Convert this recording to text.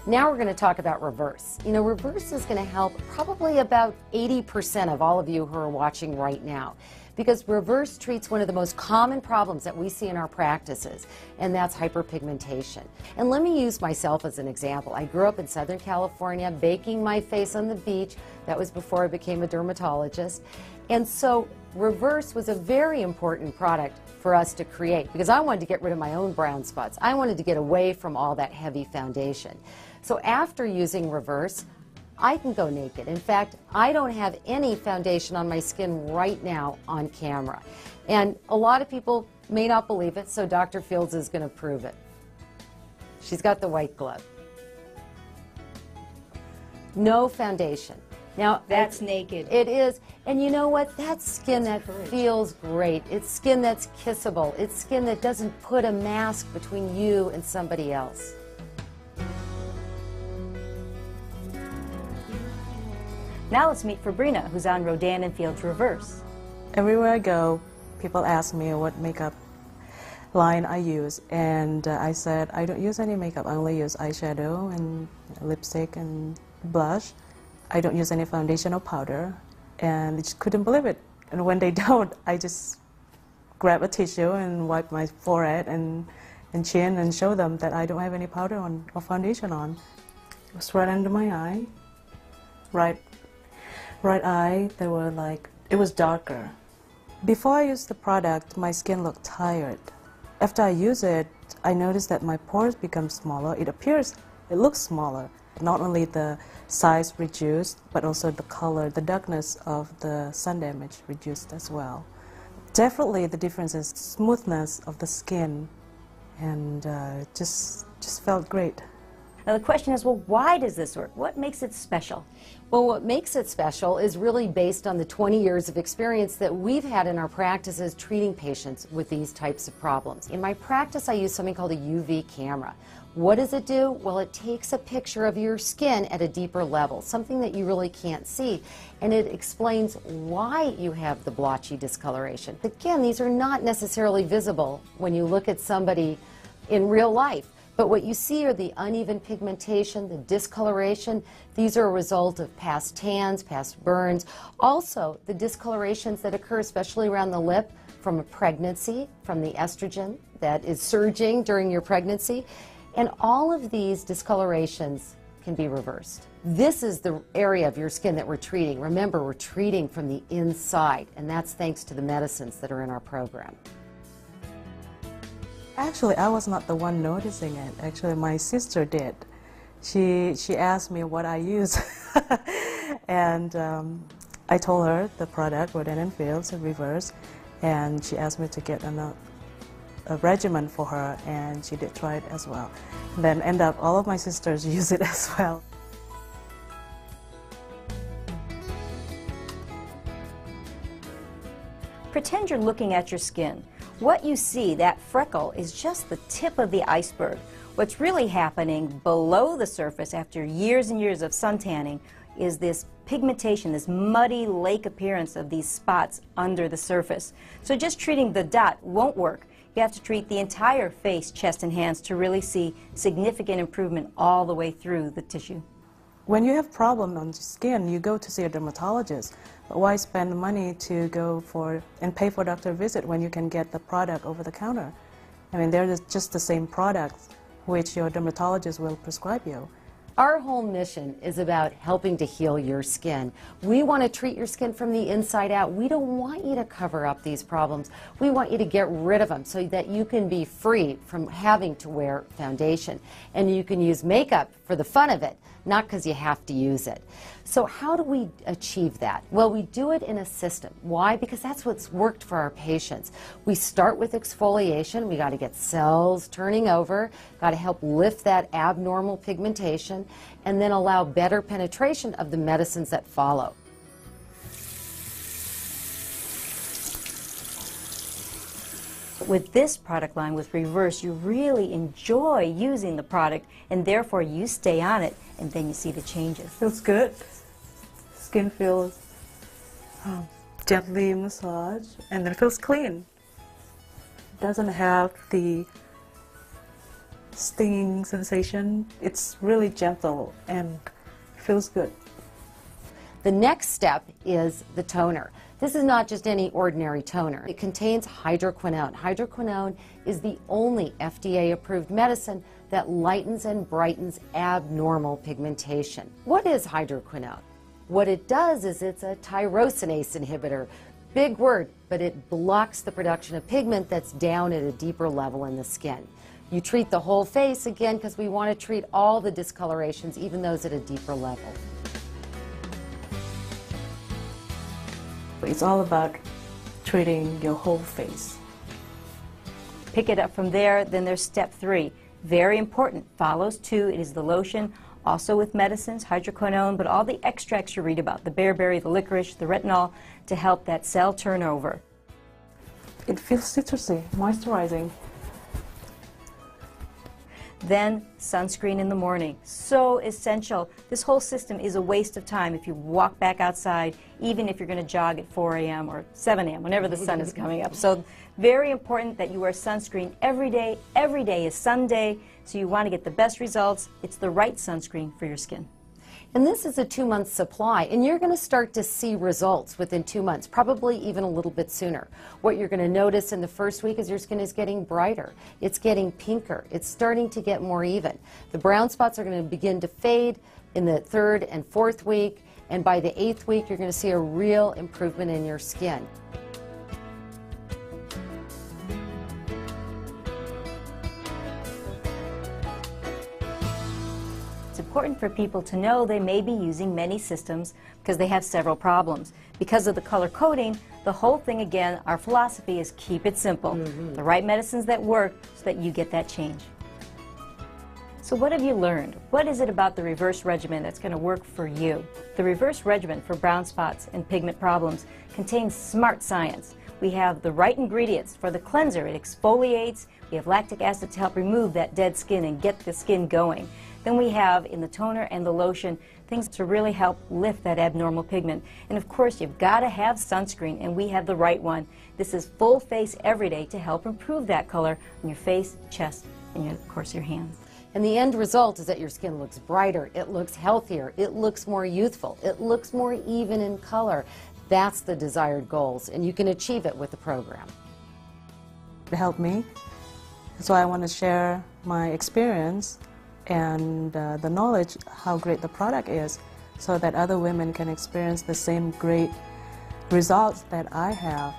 Now we're going to talk about reverse. You know, reverse is going to help probably about 80% of all of you who are watching right now, because reverse treats one of the most common problems that we see in our practices, and that's hyperpigmentation. And let me use myself as an example. I grew up in Southern California, baking my face on the beach. That was before I became a dermatologist. And so reverse was a very important product for us to create, because I wanted to get rid of my own brown spots. I wanted to get away from all that heavy foundation. So after using reverse, I can go naked. In fact, I don't have any foundation on my skin right now on camera. And a lot of people may not believe it, so Dr. Fields is going to prove it. She's got the white glove. No foundation. Now, that's naked. It is. And you know what? That's skin that feels great. It's skin that's kissable. It's skin that doesn't put a mask between you and somebody else. Now let's meet Fabrina, who's on Rodan and Fields Reverse. Everywhere I go, people ask me what makeup line I use, and I said I don't use any makeup. I only use eyeshadow and lipstick and blush. I don't use any foundation or powder, and they just couldn't believe it. And when they don't, I just grab a tissue and wipe my forehead and chin and show them that I don't have any powder on or foundation on. It was right under my eye, right eye. They were like, it was darker. Before I used the product, my skin looked tired. After I use it, I noticed that my pores become smaller. It looks smaller. Not only the size reduced, but also the color, the darkness of the sun damage reduced as well. Definitely the difference is smoothness of the skin, and just felt great. Now the question is, well, why does this work? What makes it special? Well, what makes it special is really based on the 20 years of experience that we've had in our practices treating patients with these types of problems. In my practice, I use something called a UV camera. What does it do? Well, it takes a picture of your skin at a deeper level, something that you really can't see, and it explains why you have the blotchy discoloration. Again, these are not necessarily visible when you look at somebody in real life. But what you see are the uneven pigmentation, the discoloration. These are a result of past tans, past burns. Also, the discolorations that occur, especially around the lip, from a pregnancy, from the estrogen that is surging during your pregnancy. And all of these discolorations can be reversed. This is the area of your skin that we're treating. Remember, we're treating from the inside, and that's thanks to the medicines that are in our program. Actually, I was not the one noticing it. Actually, my sister did. She asked me what I use, and I told her the product, Rodan and Fields, Reverse, and she asked me to get a regimen for her, and she did try it as well. And then end up all of my sisters use it as well. Pretend you're looking at your skin. What you see, that freckle, is just the tip of the iceberg. What's really happening below the surface after years and years of sun tanning is this pigmentation, this muddy lake appearance of these spots under the surface. So just treating the dot won't work. You have to treat the entire face, chest, and hands to really see significant improvement all the way through the tissue. When you have problem on your skin, you go to see a dermatologist. But why spend money to go for and pay for a doctor visit when you can get the product over the counter? I mean, they're just the same products which your dermatologist will prescribe you. Our whole mission is about helping to heal your skin. We want to treat your skin from the inside out. We don't want you to cover up these problems. We want you to get rid of them so that you can be free from having to wear foundation. And you can use makeup for the fun of it, not because you have to use it. So how do we achieve that? Well, we do it in a system. Why? Because that's what's worked for our patients. We start with exfoliation. We got to get cells turning over, got to help lift that abnormal pigmentation, and then allow better penetration of the medicines that follow. With this product line, with Reverse, you really enjoy using the product, and therefore you stay on it, and then you see the changes. Feels good. Skin feels gently massaged, and then feels clean. Doesn't have the stinging sensation. It's really gentle and feels good. The next step is the toner. This is not just any ordinary toner. It contains hydroquinone. Hydroquinone is the only FDA-approved medicine that lightens and brightens abnormal pigmentation. What is hydroquinone? What it does is it's a tyrosinase inhibitor. Big word, but it blocks the production of pigment that's down at a deeper level in the skin. You treat the whole face, again, because we want to treat all the discolorations, even those at a deeper level. It's all about treating your whole face. Pick it up from there. Then there's step 3. Very important. Follows 2. It is the lotion, also with medicines, hydroquinone, but all the extracts you read about, the bearberry, the licorice, the retinol, to help that cell turnover. It feels citrusy, moisturizing. Then sunscreen in the morning. So essential. This whole system is a waste of time if you walk back outside, even if you're going to jog at 4 a.m. or 7 a.m., whenever the sun is coming up. So very important that you wear sunscreen every day. Every day is sun day, so you want to get the best results. It's the right sunscreen for your skin. And this is a 2-month supply, and you're going to start to see results within 2 months, probably even a little bit sooner. What you're going to notice in the first week is your skin is getting brighter. It's getting pinker. It's starting to get more even. The brown spots are going to begin to fade in the 3rd and 4th week, and by the 8th week, you're going to see a real improvement in your skin. It's important for people to know they may be using many systems because they have several problems. Because of the color coding, the whole thing, again, our philosophy is keep it simple. The right medicines that work so that you get that change. So what have you learned? What is it about the reverse regimen that's going to work for you? The reverse regimen for brown spots and pigment problems contains smart science. We have the right ingredients for the cleanser. It exfoliates. We have lactic acid to help remove that dead skin and get the skin going. Then we have in the toner and the lotion things to really help lift that abnormal pigment. And of course, you've got to have sunscreen, and we have the right one. This is full face every day to help improve that color on your face, chest, and of course your hands. And the end result is that your skin looks brighter, it looks healthier, it looks more youthful, it looks more even in color. That's the desired goals, and you can achieve it with the program. It helped me, so I want to share my experience and the knowledge how great the product is, so that other women can experience the same great results that I have.